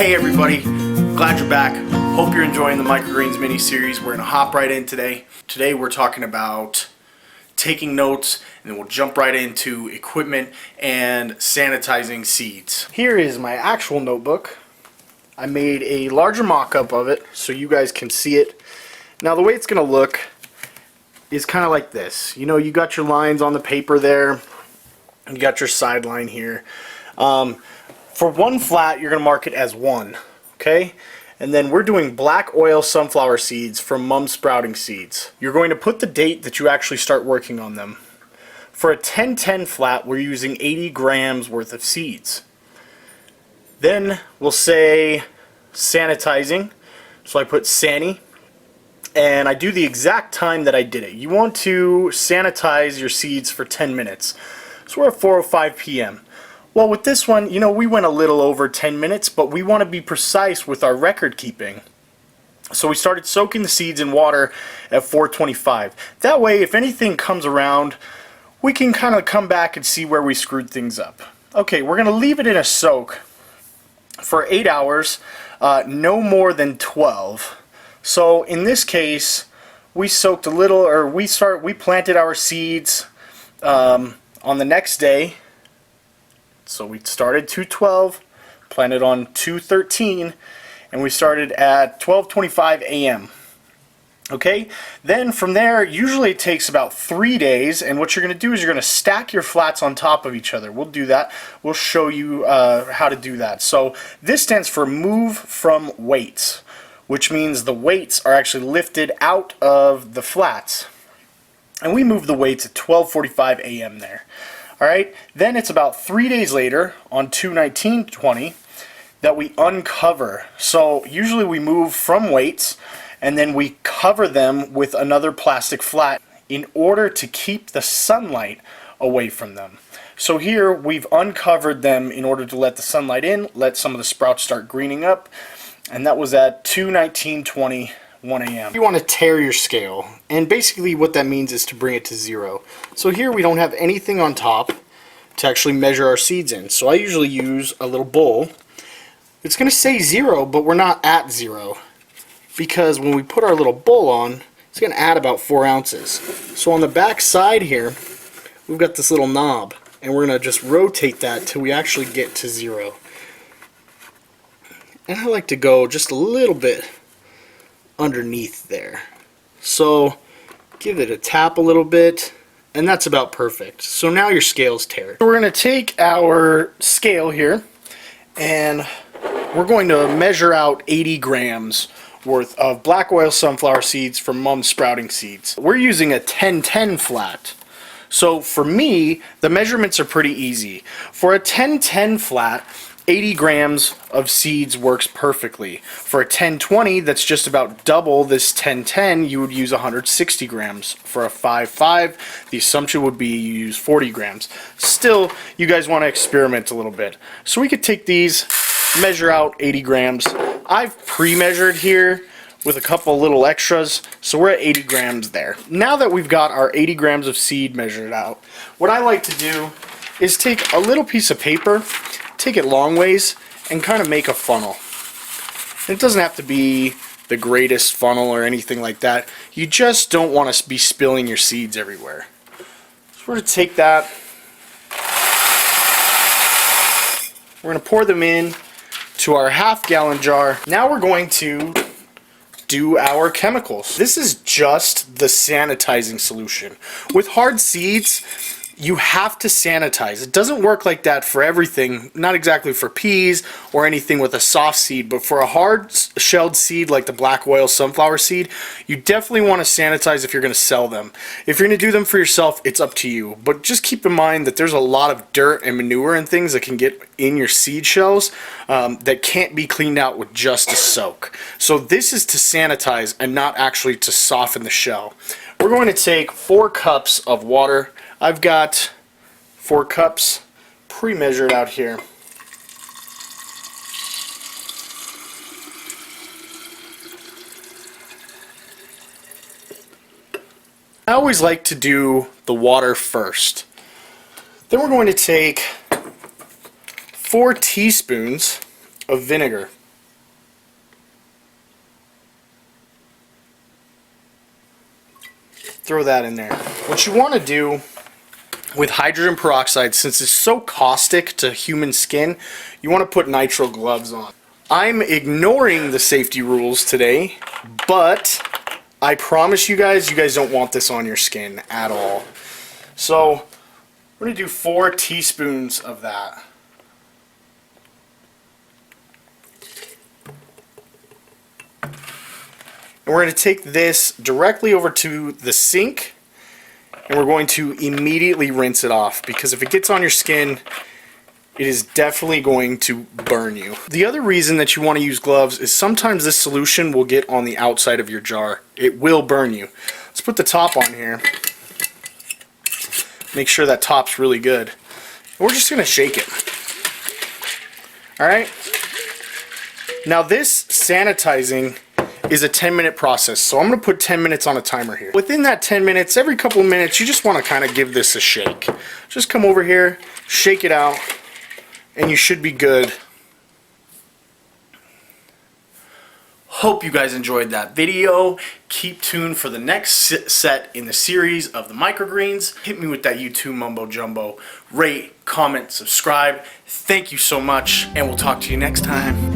Hey everybody, glad you're back. Hope you're enjoying the microgreens mini series. We're gonna hop right in today. Today we're talking about taking notes, and then we'll jump right into equipment and sanitizing seeds. Here is my actual notebook. I made a larger mock-up of it so you guys can see it. Now the way it's gonna look is kind of like this. You know, you got your lines on the paper there, you got your sideline here. For one flat, you're going to mark it as 1, okay? And then we're doing black oil sunflower seeds from Mum Sprouting Seeds. You're going to put the date that you actually start working on them. For a 10-10 flat, we're using 80 grams worth of seeds. Then we'll say sanitizing. So I put Sani, and I do the exact time that I did it. You want to sanitize your seeds for 10 minutes. So we're at 4:05 p.m. Well, with this one, you know, we went a little over 10 minutes, but we want to be precise with our record keeping. So we started soaking the seeds in water at 4:25. That way, if anything comes around, we can kind of come back and see where we screwed things up. Okay, we're going to leave it in a soak for 8 hours, no more than 12. So in this case, we soaked a little, or we planted our seeds on the next day. So we started 2:12, planted on 2:13, and we started at 12:25 a.m. Okay, then from there, usually it takes about 3 days, and what you're going to do is you're going to stack your flats on top of each other. We'll do that. We'll show you how to do that. So this stands for move from weights, which means the weights are actually lifted out of the flats. And we move the weights at 12:45 a.m. there. Alright, then it's about 3 days later on 2/19/20 that we uncover. So usually we move from weights and then we cover them with another plastic flat in order to keep the sunlight away from them. So here we've uncovered them in order to let the sunlight in, let some of the sprouts start greening up, and that was at 2/19/20. 1 a.m. You want to tare your scale, and basically what that means is to bring it to 0. So here we don't have anything on top to actually measure our seeds in. So I usually use a little bowl. It's going to say 0, but we're not at 0, because when we put our little bowl on, it's going to add about 4 ounces. So on the back side here, we've got this little knob, and we're going to just rotate that till we actually get to 0. And I like to go just a little bit underneath there. So give it a tap a little bit, and that's about perfect. So now your scale's tared. We're going to take our scale here, and we're going to measure out 80 grams worth of black oil sunflower seeds from Mum Sprouting Seeds. We're using a 10-10 flat. So for me, the measurements are pretty easy. For a 10-10 flat, 80 grams of seeds works perfectly. For a 10-20, that's just about double this 10-10, you would use 160 grams. For a 5-5, the assumption would be you use 40 grams. Still, you guys want to experiment a little bit. So we could take these, measure out 80 grams. I've pre-measured here with a couple little extras, so we're at 80 grams there. Now that we've got our 80 grams of seed measured out, what I like to do is take a little piece of paper, take it long ways, and kind of make a funnel. It doesn't have to be the greatest funnel or anything like that. You just don't want to be spilling your seeds everywhere. So we're going to take that. We're going to pour them in to our half-gallon jar. Now we're going to do our chemicals. This is just the sanitizing solution. With hard seeds, you have to sanitize. It doesn't work like that for everything, not exactly for peas or anything with a soft seed, but for a hard shelled seed like the black oil sunflower seed, you definitely want to sanitize if you're going to sell them. If you're going to do them for yourself, it's up to you. But just keep in mind that there's a lot of dirt and manure and things that can get in your seed shells that can't be cleaned out with just a soak. So this is to sanitize and not actually to soften the shell. We're going to take 4 cups of water. I've got 4 cups pre-measured out here. I always like to do the water first. Then we're going to take 4 teaspoons of vinegar. throw that in there. What you want to do with hydrogen peroxide, since it's so caustic to human skin, you want to put nitrile gloves on. I'm ignoring the safety rules today, but I promise you guys don't want this on your skin at all. So we're going to do 4 teaspoons of that. And we're going to take this directly over to the sink, and we're going to immediately rinse it off, because if it gets on your skin, it is definitely going to burn you. The other reason that you want to use gloves is sometimes this solution will get on the outside of your jar. It will burn you. Let's put the top on here. Make sure that top's really good. We're just going to shake it. Alright? Now this sanitizing is a 10-minute process, so I'm going to put 10 minutes on a timer here. Within that 10 minutes, every couple of minutes, you just want to kind of give this a shake. Just come over here, shake it out, and you should be good. Hope you guys enjoyed that video. Keep tuned for the next set in the series of the microgreens. Hit me with that YouTube mumbo jumbo. Rate, comment, subscribe. Thank you so much, and we'll talk to you next time.